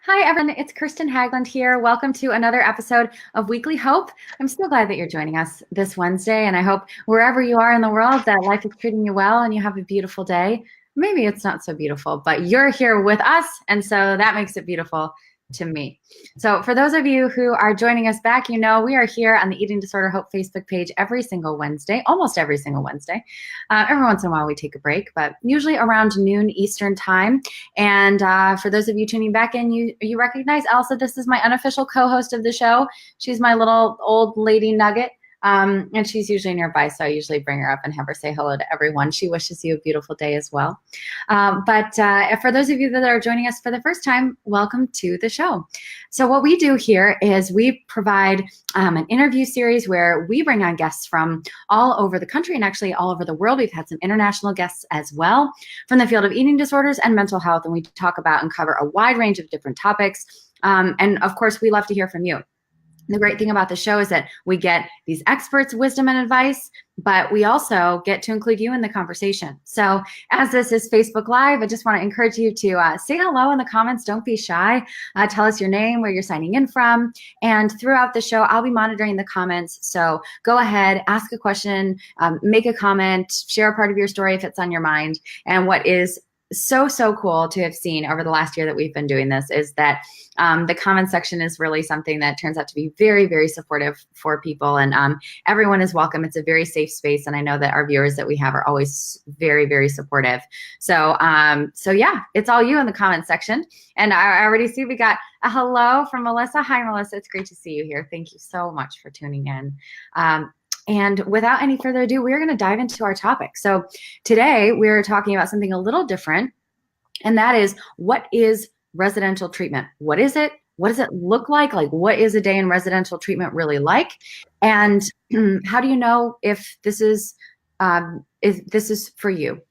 Hi, everyone. It's Kirsten Hagland here. Welcome to another episode of Weekly Hope. I'm so glad that you're joining us this Wednesday, and I hope wherever you are in the world that life is treating you well and you have a beautiful day. Maybe it's not so beautiful, but you're here with us, and so that makes it beautiful to me. So for those of you who are joining us back, you know we are here on the Eating Disorder Hope Facebook page every single Wednesday, almost every single Wednesday. Every once in a while we take a break, but usually around noon Eastern time. And for those of you tuning back in, you recognize Elsa. This is my unofficial co-host of the show. She's my little old lady nugget. And she's usually nearby, so I usually bring her up and have her say hello to everyone. She wishes you a beautiful day as well. But for those of you that are joining us for the first time, welcome to the show. So what we do here is we provide an interview series where we bring on guests from all over the country and actually all over the world. We've had some international guests as well from the field of eating disorders and mental health, and we talk about and cover a wide range of different topics. And of course, we love to hear from you. The great thing about the show is that we get these experts' wisdom and advice, but we also get to include you in the conversation. So as this is Facebook Live, I just want to encourage you to say hello in the comments. Don't be shy. Tell us your name, where you're signing in from. And throughout the show, I'll be monitoring the comments. So go ahead, ask a question, make a comment, share a part of your story if it's on your mind. And what is so cool to have seen over the last year that we've been doing this is that the comment section is really something that turns out to be very supportive for people, and everyone is welcome. It's a very safe space, and I know that our viewers that we have are always very supportive. So yeah, it's all you in the comment section. And I already see we got a hello from Melissa. Hi, Melissa. It's great to see you here. Thank you so much for tuning in. And without any further ado, we're going to dive into our topic. So today we're talking about something a little different, and that is, what is residential treatment? What is it? What does it look like? Like, what is a day in residential treatment really like? And how do you know if this is for you?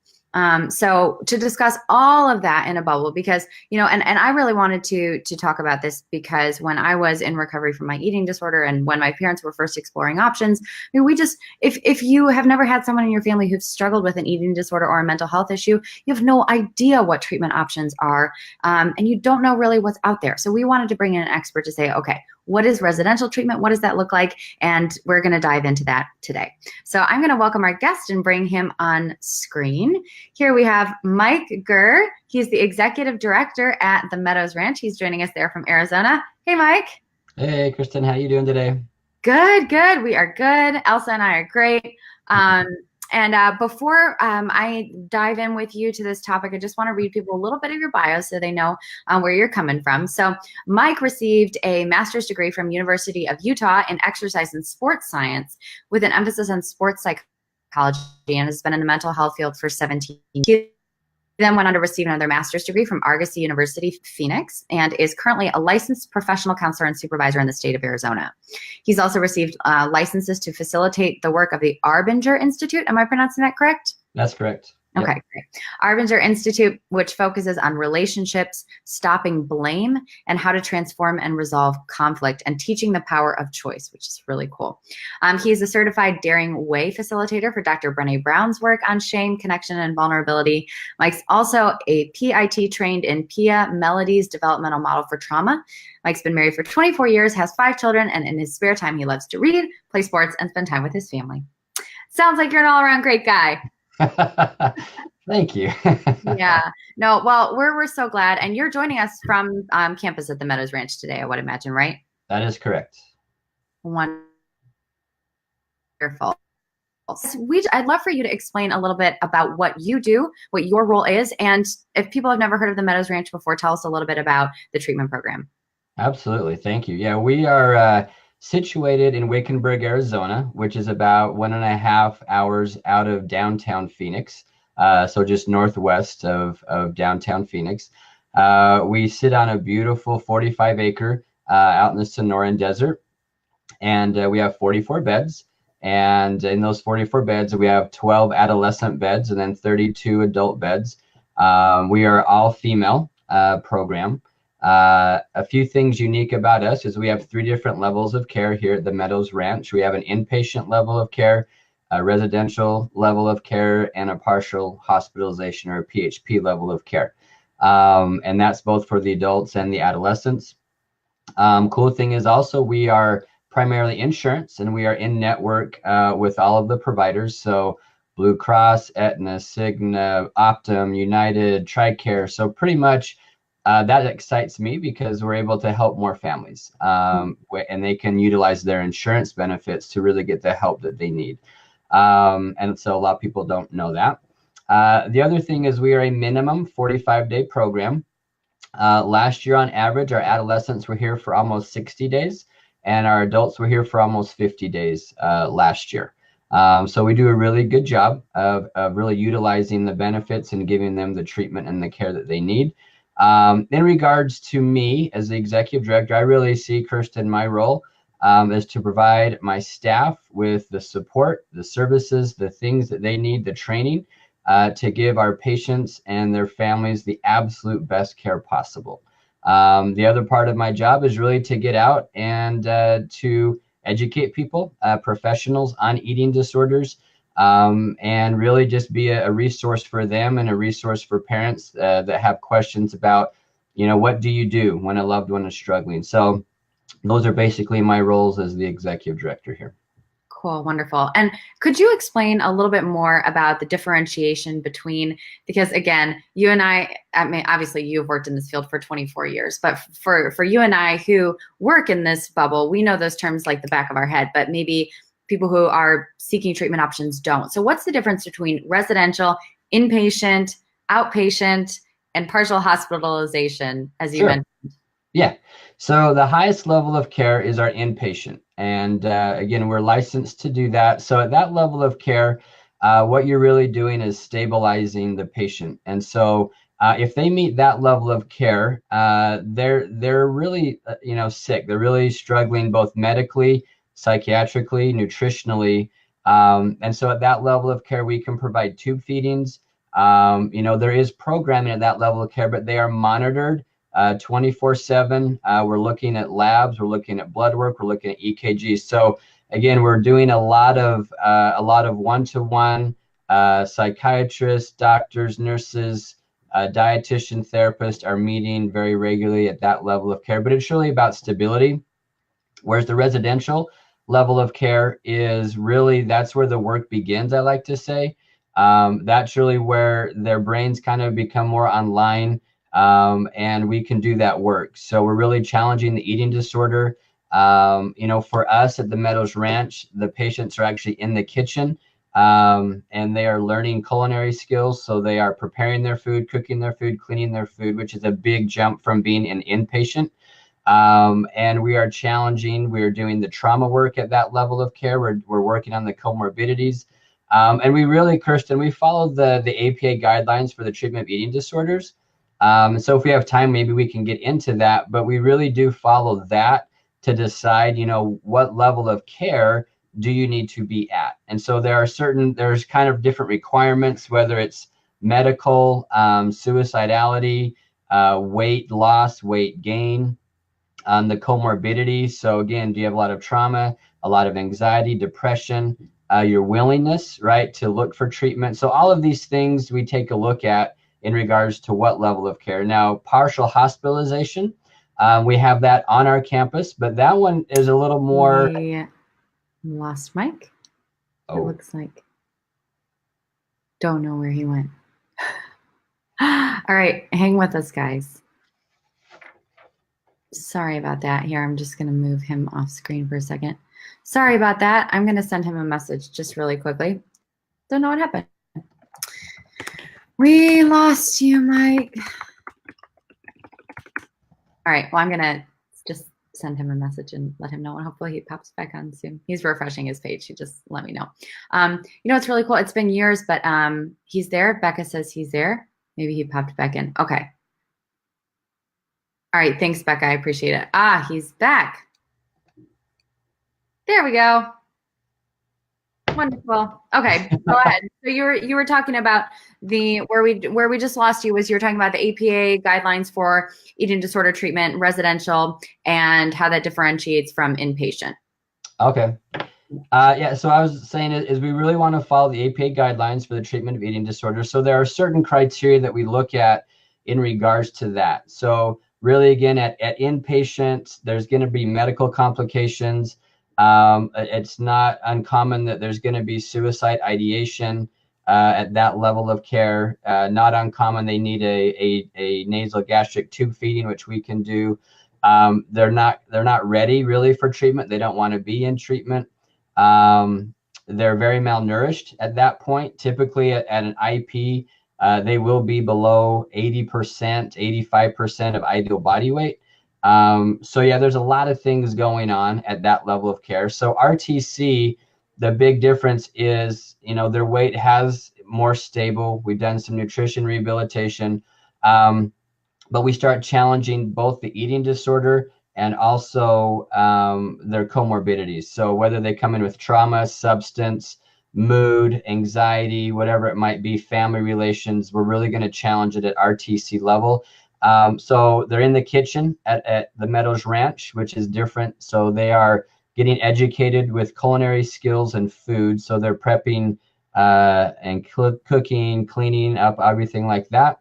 So to discuss all of that in a bubble, because, you know, and I really wanted to talk about this because when I was in recovery from my eating disorder and when my parents were first exploring options, I mean, if you have never had someone in your family who's struggled with an eating disorder or a mental health issue, you have no idea what treatment options are, and you don't know really what's out there. So we wanted to bring in an expert to say, okay, what is residential treatment? What does that look like? And we're going to dive into that today. So I'm going to welcome our guest and bring him on screen. Here we have Mike Gur. He's the executive director at the Meadows Ranch. He's joining us there from Arizona. Hey, Mike. Hey, Kristen. How you doing today? Good. We are good. Elsa and I are great. And before I dive in with you to this topic, I just want to read people a little bit of your bio so they know where you're coming from. So Mike received a master's degree from University of Utah in exercise and sports science with an emphasis on sports psychology, and has been in the mental health field for 17 years. He then went on to receive another master's degree from Argosy University, Phoenix, and is currently a licensed professional counselor and supervisor in the state of Arizona. He's also received licenses to facilitate the work of the Arbinger Institute. Am I pronouncing that correct? That's correct. Yep. Okay, great. Arbinger Institute, which focuses on relationships, stopping blame, and how to transform and resolve conflict, and teaching the power of choice, which is really cool. He is a certified Daring Way facilitator for Dr. Brené Brown's work on shame, connection, and vulnerability. Mike's also a PIT trained in Pia Melody's developmental model for trauma. Mike's been married for 24 years, has 5 children, and in his spare time, he loves to read, play sports, and spend time with his family. Sounds like you're an all-around great guy. Thank you. Yeah. No, well, we're so glad. And you're joining us from campus at the Meadows Ranch today, I would imagine, right? That is correct. Wonderful. I'd love for you to explain a little bit about what you do, what your role is, and if people have never heard of the Meadows Ranch before, tell us a little bit about the treatment program. Absolutely. Thank you. Yeah, we are situated in Wickenburg, Arizona, which is about 1.5 hours out of downtown Phoenix. So just northwest of downtown Phoenix. We sit on a beautiful 45-acre out in the Sonoran Desert, and we have 44 beds. And in those 44 beds, we have 12 adolescent beds and then 32 adult beds. We are all female program. A few things unique about us is we have 3 different levels of care here at the Meadows Ranch. We have an inpatient level of care, a residential level of care, and a partial hospitalization or PHP level of care. And that's both for the adults and the adolescents. Cool thing is also we are primarily insurance, and we are in network with all of the providers. So Blue Cross, Aetna, Cigna, Optum, United, TRICARE. So pretty much that excites me because we're able to help more families, and they can utilize their insurance benefits to really get the help that they need. And so a lot of people don't know that. The other thing is we are a minimum 45-day program. Last year, on average, our adolescents were here for almost 60 days, and our adults were here for almost 50 days last year. So we do a really good job of really utilizing the benefits and giving them the treatment and the care that they need. In regards to me as the executive director, I really see, Kirsten, my role is to provide my staff with the support, the services, the things that they need, the training, to give our patients and their families the absolute best care possible. The other part of my job is really to get out and to educate people, professionals on eating disorders, and really just be a resource for them and a resource for parents that have questions about, what do you do when a loved one is struggling? So those are basically my roles as the executive director here. Cool, wonderful. And could you explain a little bit more about the differentiation between, because again, you and I mean, obviously you've worked in this field for 24 years, but for you and I who work in this bubble, we know those terms like the back of our head, but maybe people who are seeking treatment options don't. So what's the difference between residential, inpatient, outpatient, and partial hospitalization, as you mentioned? Yeah. So the highest level of care is our inpatient. And again, we're licensed to do that. So at that level of care, what you're really doing is stabilizing the patient. And so if they meet that level of care, they're really, sick. They're really struggling both medically, psychiatrically, nutritionally. And so at that level of care, we can provide tube feedings. There is programming at that level of care, but they are monitored 24/7. We're looking at labs, we're looking at blood work, we're looking at EKGs. So again, we're doing a lot of one-to-one psychiatrists, doctors, nurses, dietitian, therapists are meeting very regularly at that level of care. But it's really about stability. Whereas the residential level of care is really, that's where the work begins, I like to say. That's really where their brains kind of become more online. And we can do that work. So we're really challenging the eating disorder. For us at the Meadows Ranch, the patients are actually in the kitchen, and they are learning culinary skills. So they are preparing their food, cooking their food, cleaning their food, which is a big jump from being an inpatient. And we are challenging, we're doing the trauma work at that level of care. We're working on the comorbidities. And we really, Kirsten, we follow the APA guidelines for the treatment of eating disorders. So if we have time, maybe we can get into that, but we really do follow that to decide, what level of care do you need to be at? And so there's kind of different requirements, whether it's medical, suicidality, weight loss, weight gain, the comorbidity. So again, do you have a lot of trauma, a lot of anxiety, depression, your willingness, right, to look for treatment? So all of these things we take a look at in regards to what level of care. Now, partial hospitalization, we have that on our campus, but that one is a little more. We lost Mike. Oh. It looks like. Don't know where he went. All right, hang with us, guys. Sorry about that. Here, I'm just going to move him off screen for a second. Sorry about that. I'm going to send him a message just really quickly. Don't know what happened. We lost you, Mike. All right. Well, I'm going to just send him a message and let him know, and hopefully he pops back on soon. He's refreshing his page. He just let me know. It's really cool. It's been years, but he's there. Becca says he's there. Maybe he popped back in. Okay. All right. Thanks, Becca. I appreciate it. He's back. There we go. Wonderful. Okay, go ahead. So you were talking about where we just lost you was you were talking about the APA guidelines for eating disorder treatment, residential, and how that differentiates from inpatient. Okay. Yeah. So I was saying is we really want to follow the APA guidelines for the treatment of eating disorders. So there are certain criteria that we look at in regards to that. So really, again, at inpatient, there's going to be medical complications. It's not uncommon that there's going to be suicide ideation at that level of care. Not uncommon. They need a nasal gastric tube feeding, which we can do. They're not ready really for treatment. They don't want to be in treatment. They're very malnourished at that point. Typically at an IP, they will be below 80%, 85% of ideal body weight. So yeah, there's a lot of things going on at that level of care. So RTC, the big difference is, their weight has more stable. We've done some nutrition rehabilitation, but we start challenging both the eating disorder and also their comorbidities. So whether they come in with trauma, substance, mood, anxiety, whatever it might be, family relations, we're really going to challenge it at RTC level. So they're in the kitchen at the Meadows Ranch, which is different. So they are getting educated with culinary skills and food. So they're prepping and cooking, cleaning up, everything like that.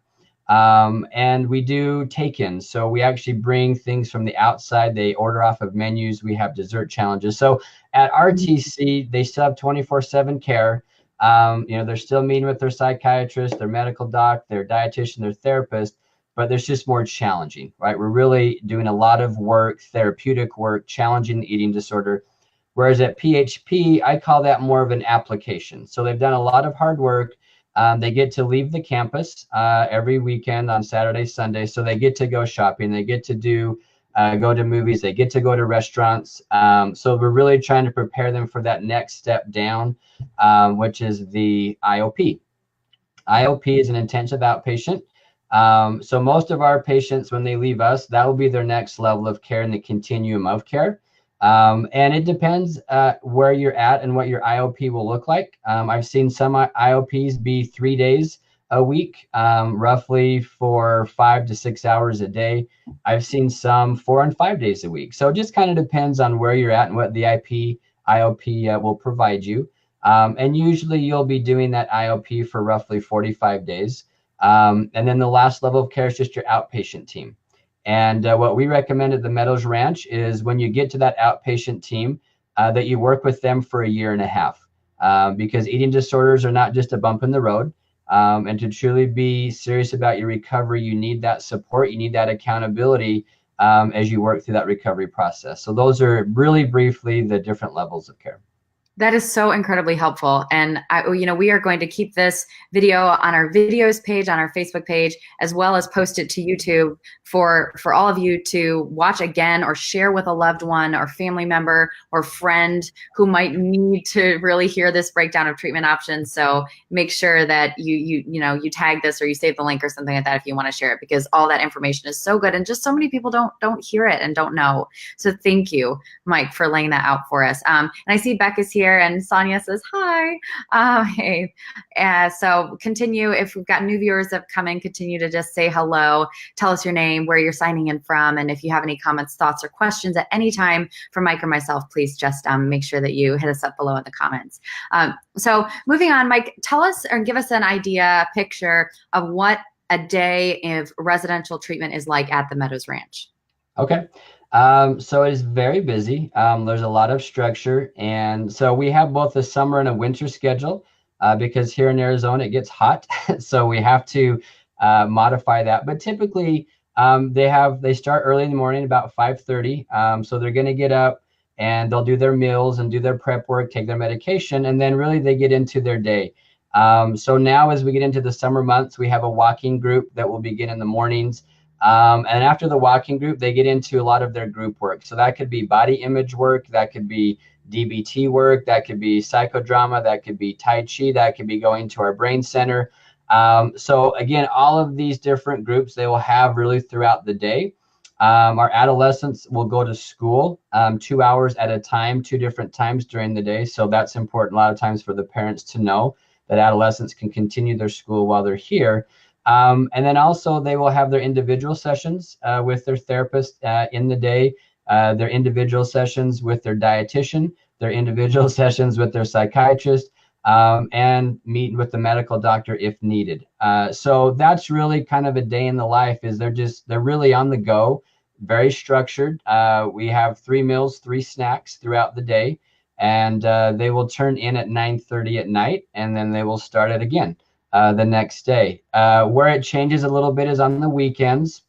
And we do take-ins. So we actually bring things from the outside. They order off of menus. We have dessert challenges. So at RTC, they still have 24/7 care. They're still meeting with their psychiatrist, their medical doc, their dietitian, their therapist, but there's just more challenging, right? We're really doing a lot of work, therapeutic work, challenging the eating disorder. Whereas at PHP, I call that more of an application. So they've done a lot of hard work. They get to leave the campus every weekend on Saturday, Sunday. So they get to go shopping. They get to go to movies. They get to go to restaurants. So we're really trying to prepare them for that next step down, which is the IOP. IOP is an intensive outpatient. So most of our patients, when they leave us, that will be their next level of care in the continuum of care. And it depends where you're at and what your IOP will look like. I've seen some IOPs be 3 days a week, roughly for 5 to 6 hours a day. I've seen some 4 and 5 days a week. So it just kind of depends on where you're at and what the IOP will provide you. And usually you'll be doing that IOP for roughly 45 days. And then the last level of care is just your outpatient team. And what we recommend at the Meadows Ranch is when you get to that outpatient team, that you work with them for 1.5 years, because eating disorders are not just a bump in the road. And to truly be serious about your recovery, you need that support, you need that accountability as you work through that recovery process. So those are really briefly the different levels of care. That is so incredibly helpful. And we are going to keep this video on our videos page, on our Facebook page, as well as post it to YouTube for all of you to watch again or share with a loved one or family member or friend who might need to really hear this breakdown of treatment options. So make sure that you tag this or you save the link or something like that if you want to share it, because all that information is so good and just so many people don't hear it and don't know. So thank you, Mike, for laying that out for us. And I see Becca's here. And Sonia says, hi. Hey. So continue. If we've got new viewers that come in, continue to just say hello. Tell us your name, where you're signing in from. And if you have any comments, thoughts, or questions at any time for Mike or myself, please just make sure that you hit us up below in the comments. So moving on, Mike, tell us or give us an idea, a picture of what a day of residential treatment is like at the Meadows Ranch. Okay. So it is very busy. There's a lot of structure. And so we have both a summer and a winter schedule because here in Arizona, it gets hot. So we have to modify that. But typically they start early in the morning, about 5:30. So they're going to get up and they'll do their meals and do their prep work, take their medication, and then really they get into their day. So now as we get into the summer months, we have a walking group that will begin in the mornings. And after the walking group, they get into a lot of their group work. So that could be body image work, that could be DBT work, that could be psychodrama, that could be Tai Chi, that could be going to our brain center. So again, all of these different groups they will have really throughout the day. Our adolescents will go to school 2 hours at a time, 2 different times during the day. So that's important a lot of times for the parents to know that adolescents can continue their school while they're here. And then also they will have their individual sessions with their therapist in the day, their individual sessions with their dietitian, their individual sessions with their psychiatrist. and meet with the medical doctor if needed. So that's really kind of a day in the life. Is they're really on the go, very structured. We have 3 meals, 3 snacks throughout the day, and they will turn in at 9:30 at night, and then they will start it again the next day. Where it changes a little bit is on the weekends,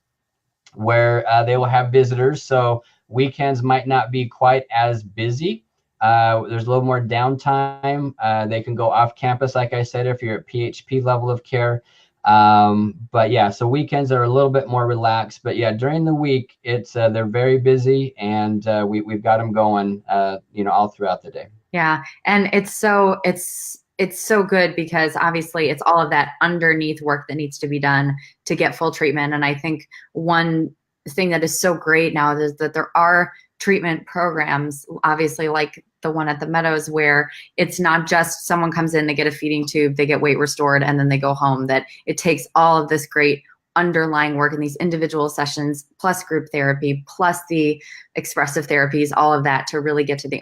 where they will have visitors. So weekends might not be quite as busy. There's a little more downtime. They can go off campus, like I said, if you're at PHP level of care. But yeah, so weekends are a little bit more relaxed. But yeah, during the week, it's they're very busy, and we've got them going, all throughout the day. Yeah, and it's so good because obviously it's all of that underneath work that needs to be done to get full treatment. And I think one thing that is so great now is that there are treatment programs, obviously like the one at the Meadows, where it's not just someone comes in, they get a feeding tube, they get weight restored, and then they go home. That it takes all of this great underlying work in these individual sessions, plus group therapy, plus the expressive therapies, all of that to really get to the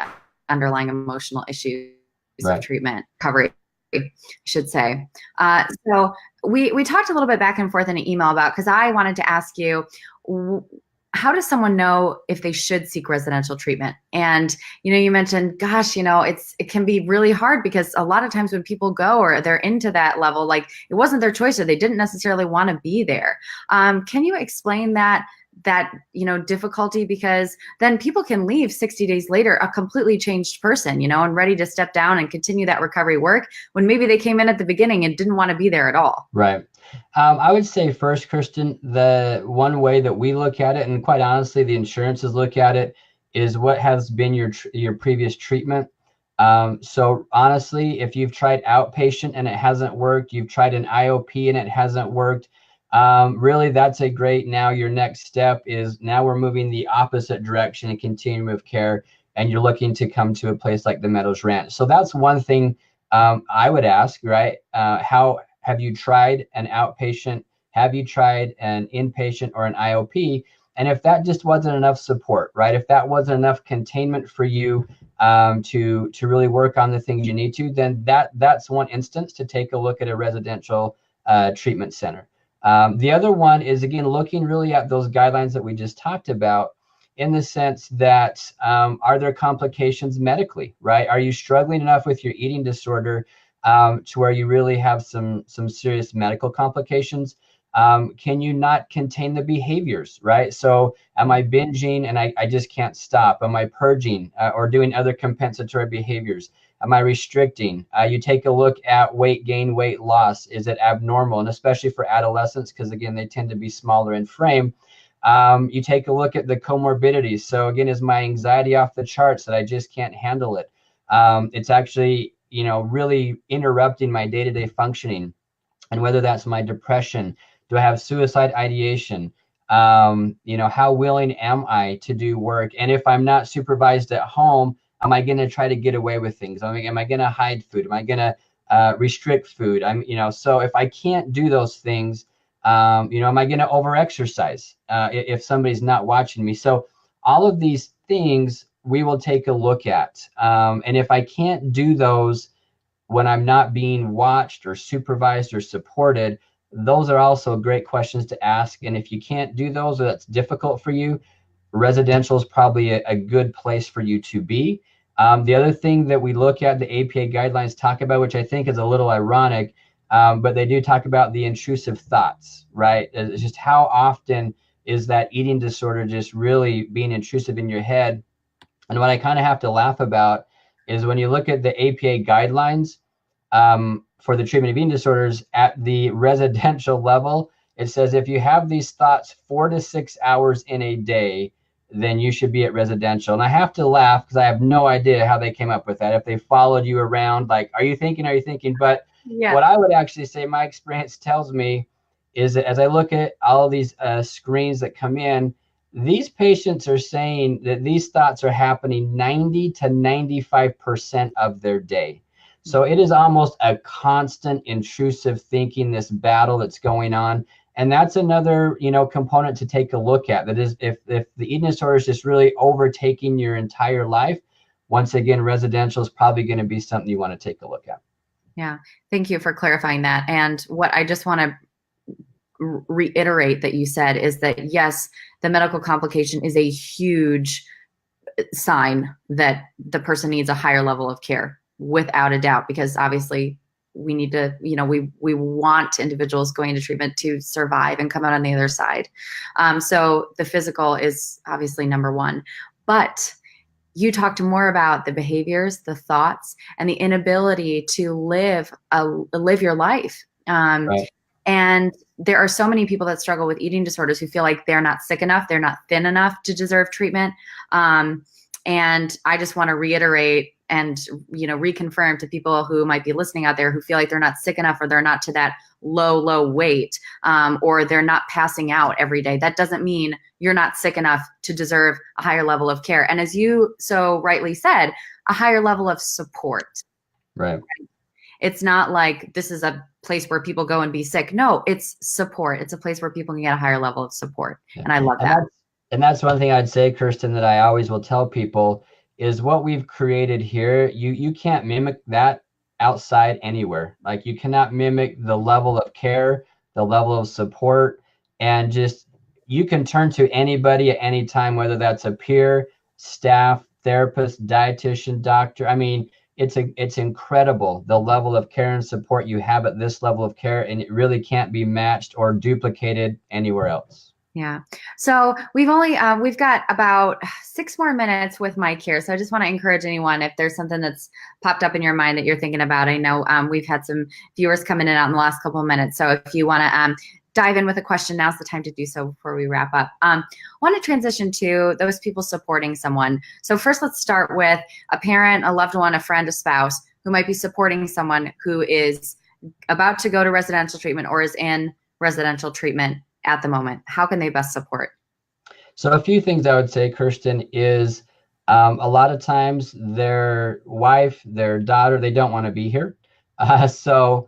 underlying emotional issues Right. of treatment recovery, I should say. So we talked a little bit back and forth in an email about, because I wanted to ask you, how does someone know if they should seek residential treatment? And, you mentioned, gosh, it can be really hard because a lot of times when people go or they're into that level, like it wasn't their choice or they didn't necessarily want to be there. Can you explain that difficulty? Because then people can leave 60 days later a completely changed person, and ready to step down and continue that recovery work when maybe they came in at the beginning and didn't want to be there at all. Right. I would say first, Kirsten, the one way that we look at it, and quite honestly, the insurances look at it, is what has been your previous treatment. So honestly, if you've tried outpatient and it hasn't worked, you've tried an IOP and it hasn't worked, really that's a great, now your next step is, now we're moving the opposite direction and continuum of care, and you're looking to come to a place like the Meadows Ranch. So that's one thing I would ask, right? How have you tried an outpatient? Have you tried an inpatient or an IOP? And if that just wasn't enough support, right? If that wasn't enough containment for you to really work on the things you need to, then that's one instance to take a look at a residential treatment center. The other one is, again, looking really at those guidelines that we just talked about, in the sense that are there complications medically, right? Are you struggling enough with your eating disorder to where you really have some serious medical complications? Can you not contain the behaviors, right? So am I binging and I just can't stop? Am I purging or doing other compensatory behaviors? Am I restricting? You take a look at weight gain, weight loss. Is it abnormal? And especially for adolescents, because again, they tend to be smaller in frame. You take a look at the comorbidities. So again, is my anxiety off the charts that I just can't handle it? It's actually, really interrupting my day-to-day functioning. And whether that's my depression, do I have suicide ideation? How willing am I to do work? And if I'm not supervised at home, am I going to try to get away with things? Am I going to hide food? Am I going to restrict food? So if I can't do those things, am I going to overexercise if somebody's not watching me? So all of these things we will take a look at. And if I can't do those when I'm not being watched or supervised or supported, those are also great questions to ask. And if you can't do those, or that's difficult for you, residential is probably a good place for you to be. The other thing that we look at, the APA guidelines talk about, which I think is a little ironic, but they do talk about the intrusive thoughts, right? It's just how often is that eating disorder just really being intrusive in your head? And what I kind of have to laugh about is when you look at the APA guidelines for the treatment of eating disorders at the residential level, it says if you have these thoughts 4 to 6 hours in a day, then you should be at residential. And I have to laugh because I have no idea how they came up with that. If they followed you around, like, are you thinking? But yeah. What I would actually say, my experience tells me, is that as I look at all of these screens that come in, these patients are saying that these thoughts are happening 90 to 95% of their day. So it is almost a constant intrusive thinking, this battle that's going on. And that's another, component to take a look at. That is, if the eating disorder is just really overtaking your entire life, once again, residential is probably going to be something you want to take a look at. Yeah. Thank you for clarifying that. And what I just want to reiterate that you said is that yes, the medical complication is a huge sign that the person needs a higher level of care without a doubt, because obviously we need to, we want individuals going to treatment to survive and come out on the other side. So the physical is obviously number one, but you talked more about the behaviors, the thoughts, and the inability to live your life. Right. And there are so many people that struggle with eating disorders who feel like they're not sick enough, they're not thin enough to deserve treatment. And I just want to reiterate and reconfirm to people who might be listening out there who feel like they're not sick enough, or they're not to that low weight, or they're not passing out every day. That doesn't mean you're not sick enough to deserve a higher level of care. And as you so rightly said, a higher level of support. Right. It's not like this is a place where people go and be sick. No, it's support. It's a place where people can get a higher level of support. Yeah. And I love that. And that's one thing I'd say, Kirsten, that I always will tell people is what we've created here. You can't mimic that outside anywhere. Like, you cannot mimic the level of care, the level of support, and just, you can turn to anybody at any time, whether that's a peer, staff, therapist, dietitian, doctor. I mean, it's incredible the level of care and support you have at this level of care, and it really can't be matched or duplicated anywhere else. Yeah. So we've got about 6 more minutes with Mike here. So I just want to encourage anyone, if there's something that's popped up in your mind that you're thinking about. I know we've had some viewers come in and out in the last couple of minutes. So if you want to dive in with a question, now's the time to do so before we wrap up. Want to transition to those people supporting someone. So first, let's start with a parent, a loved one, a friend, a spouse who might be supporting someone who is about to go to residential treatment or is in residential treatment at the moment. How can they best support? So a few things I would say, Kirsten, is a lot of times their wife, their daughter, they don't want to be here. So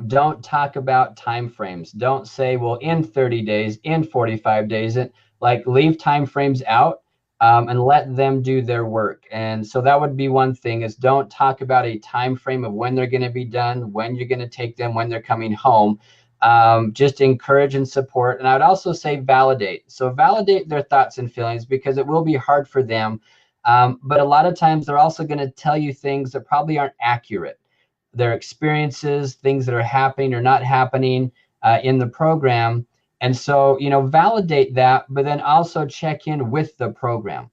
don't talk about time frames. Don't say, well, in 30 days, in 45 days, leave time frames out and let them do their work. And so that would be one thing, is don't talk about a time frame of when they're going to be done, when you're going to take them, when they're coming home. Just encourage and support. And I would also say validate. So validate their thoughts and feelings, because it will be hard for them. But a lot of times they're also going to tell you things that probably aren't accurate. Their experiences, things that are happening or not happening in the program. And so, validate that, but then also check in with the program.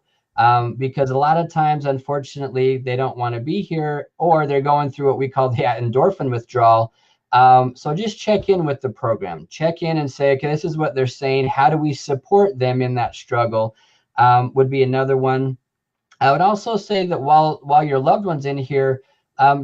Because a lot of times, unfortunately, they don't want to be here, or they're going through what we call the endorphin withdrawal. So just check in with the program, check in and say, okay, this is what they're saying. How do we support them in that struggle? Would be another one. I would also say that while your loved one's in here,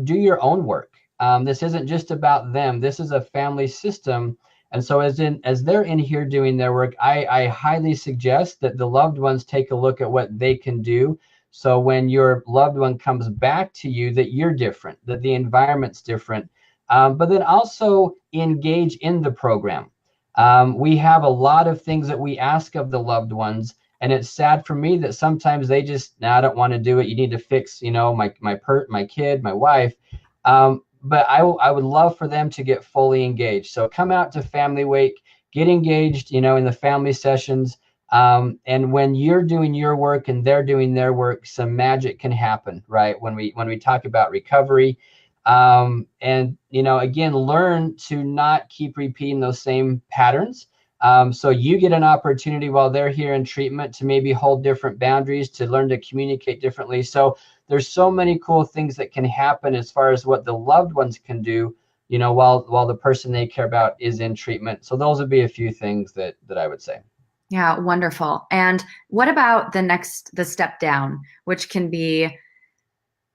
do your own work. This isn't just about them. This is a family system. And so as they're in here doing their work, I highly suggest that the loved ones take a look at what they can do. So when your loved one comes back to you, that you're different, that the environment's different. But then also engage in the program. We have a lot of things that we ask of the loved ones, and it's sad for me that sometimes they just, I don't want to do it. You need to fix, my kid, my wife. But I would love for them to get fully engaged. So come out to Family Wake, get engaged, in the family sessions. And when you're doing your work and they're doing their work, some magic can happen, right? When we talk about recovery. And again, learn to not keep repeating those same patterns. So you get an opportunity while they're here in treatment to maybe hold different boundaries, to learn to communicate differently. So there's so many cool things that can happen as far as what the loved ones can do, while the person they care about is in treatment. So those would be a few things that I would say. Yeah, wonderful. And what about the step down, which can be,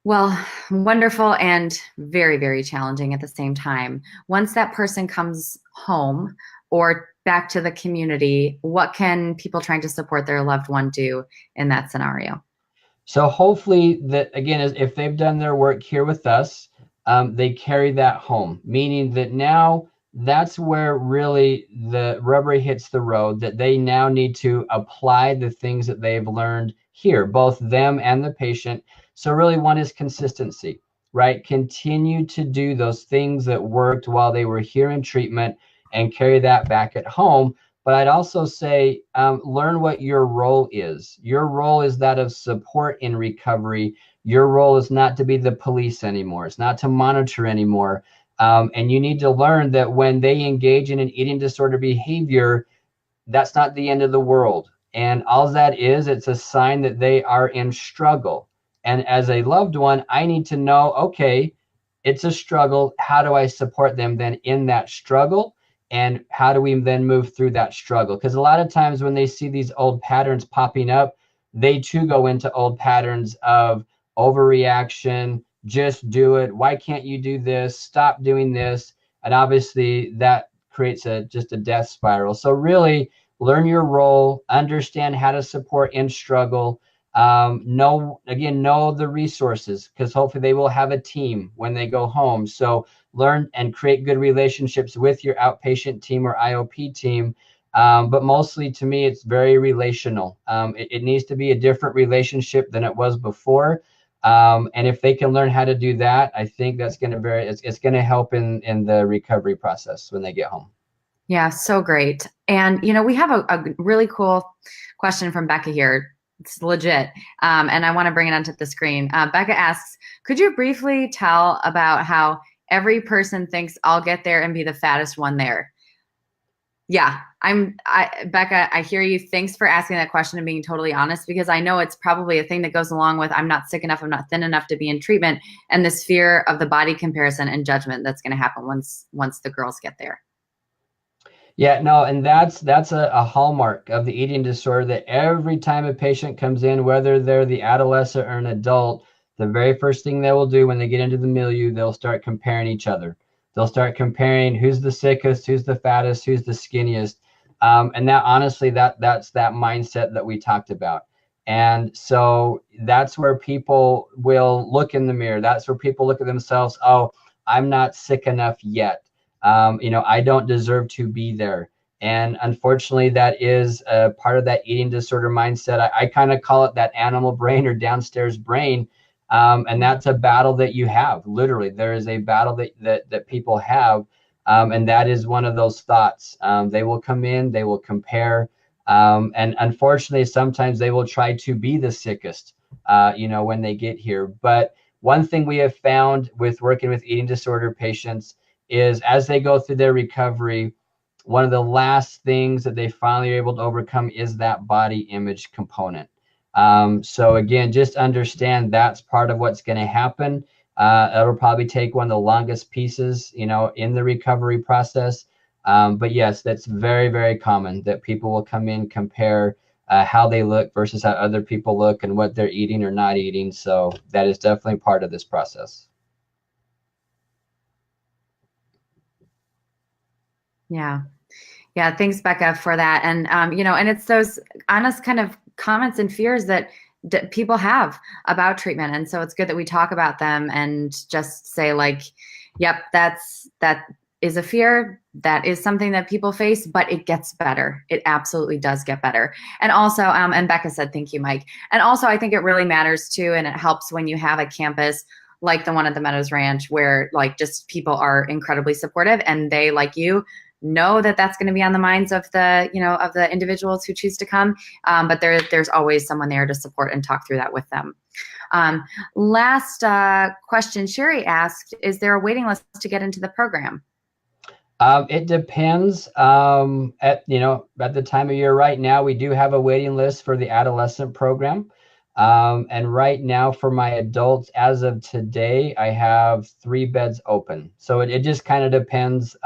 well, wonderful and very, very challenging at the same time. Once that person comes home or back to the community, what can people trying to support their loved one do in that scenario? So hopefully that, again, is if they've done their work here with us, they carry that home, meaning that now that's where really the rubber hits the road, that they now need to apply the things that they've learned here, both them and the patient. So really, one is consistency. right? Continue to do those things that worked while they were here in treatment and carry that back at home. But I'd also say learn what your role is. Your role is that of support in recovery. Your role is not to be the police anymore. It's not to monitor anymore. And you need to learn that when they engage in an eating disorder behavior, that's not the end of the world. And all that is, it's a sign that they are in struggle. And as a loved one, I need to know, okay, it's a struggle. How do I support them then in that struggle? And how do we then move through that struggle? Because a lot of times when they see these old patterns popping up, they too go into old patterns of overreaction, just do it. Why can't you do this? Stop doing this. And obviously that creates just a death spiral. So really learn your role, understand how to support in struggle. Know the resources, because hopefully they will have a team when they go home. So learn and create good relationships with your outpatient team or IOP team. But mostly to me, it's very relational. It needs to be a different relationship than it was before. And if they can learn how to do that, I think that's going to it's going to help in the recovery process when they get home. Yeah, so great. And, we have a really cool question from Becca here. It's legit. And I want to bring it onto the screen. Becca asks, could you briefly tell about how every person thinks I'll get there and be the fattest one there? Yeah, Becca, I hear you. Thanks for asking that question and being totally honest, because I know it's probably a thing that goes along with I'm not sick enough, I'm not thin enough to be in treatment, and this fear of the body comparison and judgment that's going to happen once the girls get there. Yeah, no, and that's a hallmark of the eating disorder, that every time a patient comes in, whether they're the adolescent or an adult, the very first thing they will do when they get into the milieu, they'll start comparing each other. They'll start comparing who's the sickest, who's the fattest, who's the skinniest. And that honestly, that's that mindset that we talked about. And so that's where people will look in the mirror. That's where people look at themselves. Oh, I'm not sick enough yet. I don't deserve to be there. And unfortunately, that is a part of that eating disorder mindset. I kind of call it that animal brain or downstairs brain. And that's a battle that you have. Literally, there is a battle that people have. And that is one of those thoughts. They will come in, they will compare. And unfortunately, sometimes they will try to be the sickest, when they get here. But one thing we have found with working with eating disorder patients is as they go through their recovery, one of the last things that they finally are able to overcome is that body image component. So again, just understand that's part of what's going to happen. It'll probably take one of the longest pieces, in the recovery process. But yes, that's very, very common that people will come in, compare how they look versus how other people look and what they're eating or not eating. So that is definitely part of this process. Yeah. Yeah. Thanks, Becca, for that. And, and it's those honest kind of comments and fears that people have about treatment. And so it's good that we talk about them and just say yep, that is a fear. That is something that people face, but it gets better. It absolutely does get better. And also, and Becca said, thank you, Mike. And also, I think it really matters too. And it helps when you have a campus like the one at the Meadows Ranch, where just people are incredibly supportive, and they, like you, know that that's going to be on the minds of the individuals who choose to come. But there's always someone there to support and talk through that with them. Last question, Sherry asked, is there a waiting list to get into the program? It depends. At the time of year right now, we do have a waiting list for the adolescent program. And right now for my adults, as of today, I have 3 beds open. So it just kind of depends,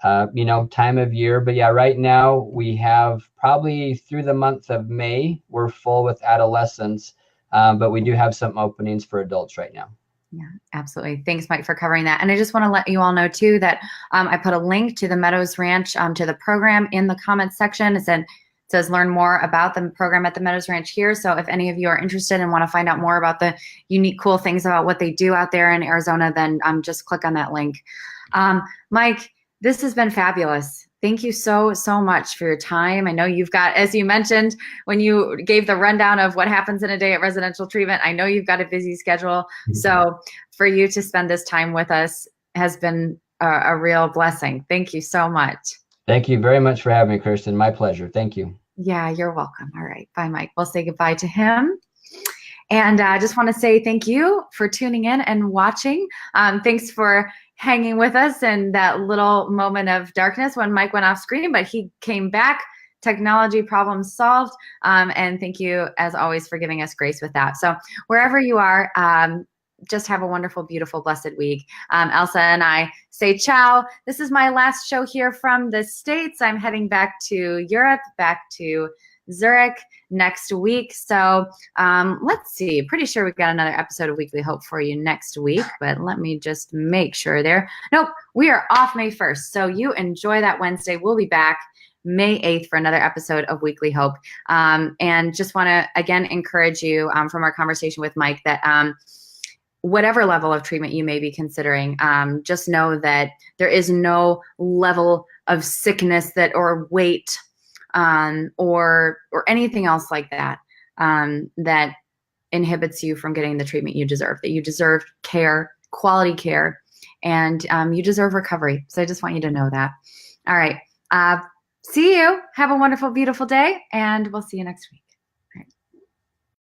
time of year. But yeah, right now we have probably through the month of May, we're full with adolescents. But we do have some openings for adults right now. Yeah, absolutely. Thanks, Mike, for covering that. And I just want to let you all know too that I put a link to the Meadows Ranch, to the program in the comments section. It says learn more about the program at the Meadows Ranch here. So if any of you are interested and want to find out more about the unique, cool things about what they do out there in Arizona, then just click on that link. Mike, this has been fabulous. Thank you so, so much for your time. I know you've got, as you mentioned, when you gave the rundown of what happens in a day at residential treatment, I know you've got a busy schedule. So for you to spend this time with us has been a real blessing. Thank you so much. Thank you very much for having me, Kirsten. My pleasure. Thank you. Yeah, you're welcome. All right. Bye, Mike. We'll say goodbye to him. And I just want to say thank you for tuning in and watching. Thanks for hanging with us in that little moment of darkness when Mike went off screen, but he came back. Technology problem solved. And thank you, as always, for giving us grace with that. So wherever you are, just have a wonderful, beautiful, blessed week. Elsa and I say ciao. This is my last show here from the States. I'm heading back to Europe, back to Zurich next week. So let's see. Pretty sure we've got another episode of Weekly Hope for you next week, but let me just make sure there. Nope, we are off May 1st. So you enjoy that Wednesday. We'll be back May 8th for another episode of Weekly Hope. And just want to, again, encourage you from our conversation with Mike that whatever level of treatment you may be considering, just know that there is no level of sickness that or weight or anything else like that that inhibits you from getting the treatment you deserve. That you deserve care, quality care, and you deserve recovery. So I just want you to know that. All right. See you. Have a wonderful, beautiful day, and we'll see you next week.